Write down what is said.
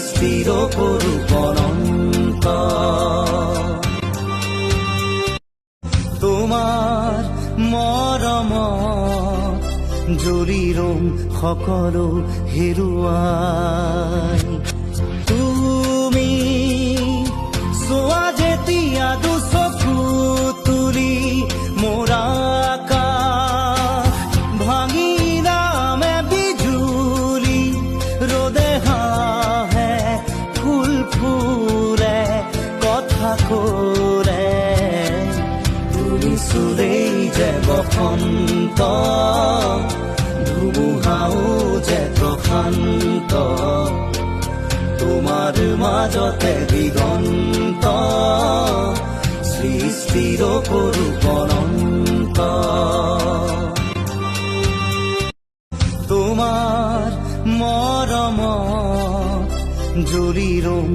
সৃষ্টিৰ কৰো অনন্ত তোমাৰ মৰমত জৰিৰম সকলো হেৰুৱাই তুমি চোৱা যেতিয়া দুচকু তুলি মোৰ আকাশ ভাঙি নামে বিজুলি ৰ'দে হাঁহে ফুল ফুলে কথা কৰে তুমি চুলেই যে বসন্ত ধুমুহাও যে প্ৰশান্ত তোমাৰ মাজতে দিগন্ত সৃষ্টিৰ কৰো অনন্ত তোমাৰ মৰমত জৰিৰম